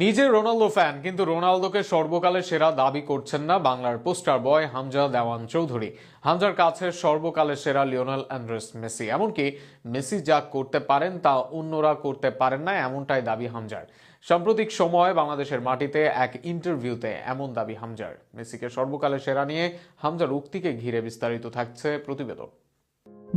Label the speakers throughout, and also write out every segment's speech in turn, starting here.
Speaker 1: নিজে Ronaldo fan, কিন্তু রোনালদোকে সর্বকালের সেরা দাবি করছেন না বাংলার পোস্টার বয় হামজা দেওয়ান চৌধুরী। হামজার কাছে সর্বকালের সেরা লিওনেল অ্যান্ড্রেস মেসি, এমনকি মেসি যা করতে পারেন তা অন্যরা করতে পারেন না, এমনটাই দাবি হামজার। সাম্প্রতিক সময়ে বাংলাদেশের মাটিতে এক ইন্টারভিউতে এমন দাবি হামজার। মেসিকে সর্বকালের সেরা নিয়ে হামজার উক্তিকে ঘিরে বিস্তারিত থাকছে প্রতিবেদন।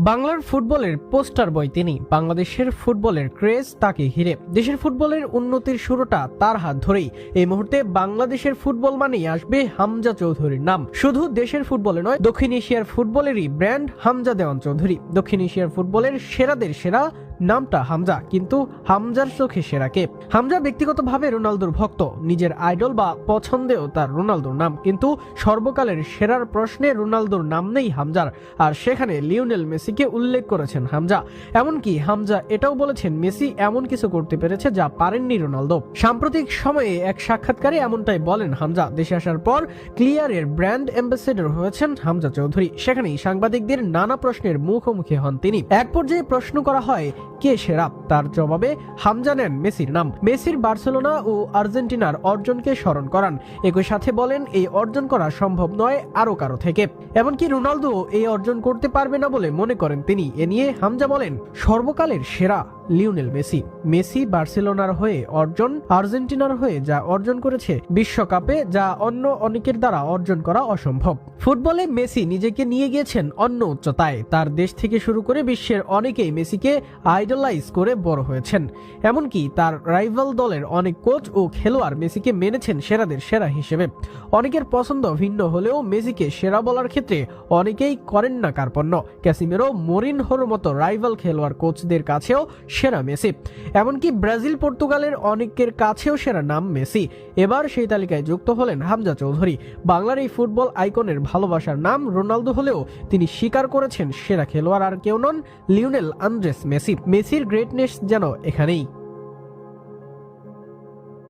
Speaker 2: বাংলার ফুটবলের পোস্টার বয় তিনি। বাংলাদেশের ফুটবলের ক্রেজ তাকে ঘিরে। দেশের ফুটবলের উন্নতির শুরুটা তার হাত ধরেই। এই মুহূর্তে বাংলাদেশের ফুটবল মানেই আসবে হামজা চৌধুরীর নাম। শুধু দেশের ফুটবলে নয়, দক্ষিণ এশিয়ার ফুটবলেরই ব্র্যান্ড হামজা দেওয়ান চৌধুরী। দক্ষিণ এশিয়ার ফুটবলের সেরাদের সেরা নামটা হামজা, কিন্তু হামজার চোখে সেরা কে? হামজা ব্যক্তিগতভাবে রোনালদোর ভক্ত, নিজের আইডল বা পছন্দেও তার রোনালদোর নাম, কিন্তু সর্বকালের সেরার প্রশ্নে রোনালদোর নাম নেই হামজার, আর সেখানে লিওনেল মেসিকে উল্লেখ করেছেন হামজা। এমনকি হামজা এটাও বলেছেন মেসি এমন কিছু করতে পেরেছে যা পারেননি রোনালদো। সাম্প্রতিক সময়ে এক সাক্ষাৎকারে এমনটাই বলেন হামজা। দেশে আসার পর ক্লিয়ারের ব্র্যান্ড অ্যাম্বাসেডর হয়েছেন হামজা চৌধুরী। সেখানেই সাংবাদিকদের নানা প্রশ্নের মুখোমুখি হন তিনি। এক পর্যায়ে প্রশ্ন করা হয় কে সেরা, তার জবাবে হামজা নেন মেসির নাম। মেসির বার্সেলোনা ও আর্জেন্টিনার অর্জনকে স্মরণ করান, একই সাথে বলেন এই অর্জন করা সম্ভব নয় আরো কারো থেকে, এমনকি রোনালদো এই অর্জন করতে পারবে না বলে মনে করেন তিনি। এ নিয়ে হামজা বলেন সর্বকালের সেরা লিওনেল মেসি। মেসি বার্সেলোনার হয়ে অর্জন, আর্জেন্টিনার হয়ে যা অর্জন করেছে বিশ্বকাপে, যা অন্য অনেকের দ্বারা অর্জন করা অসম্ভব। ফুটবলে মেসি নিজেকে নিয়ে গিয়েছেন অন্য উচ্চতায়। তার দেশ থেকে শুরু করে বিশ্বের অনেকেই মেসিকে আইডলাইজ করে বড় হয়েছেন। এমনকি তার রাইভাল দলের অনেক কোচ ও খেলোয়াড় মেসিকে মেনেছেন সেরাদের সেরা হিসেবে। অনেকের পছন্দ ভিন্ন হলেও মেসিকে সেরা বলার ক্ষেত্রে অনেকেই করেন না কার্পণ্য। ক্যাসিমেরো, মরিনহোর মতো রাইভাল খেলোয়াড় কোচদের কাছেও সেরা মেসি। এমনকি ব্রাজিল, পর্তুগালের অনেকের কাছেও সেরা নাম মেসি। এবার সেই তালিকায় যুক্ত হলেন হামজা চৌধুরী। বাংলার এই ফুটবল আইকনের ভালোবাসার নাম রোনালদো হলেও তিনি স্বীকার করেছেন সেরা খেলোয়াড় আর কেউ নন, লিওনেল আন্দ্রেস মেসি। মেসির গ্রেটনেস যেন এখানেই।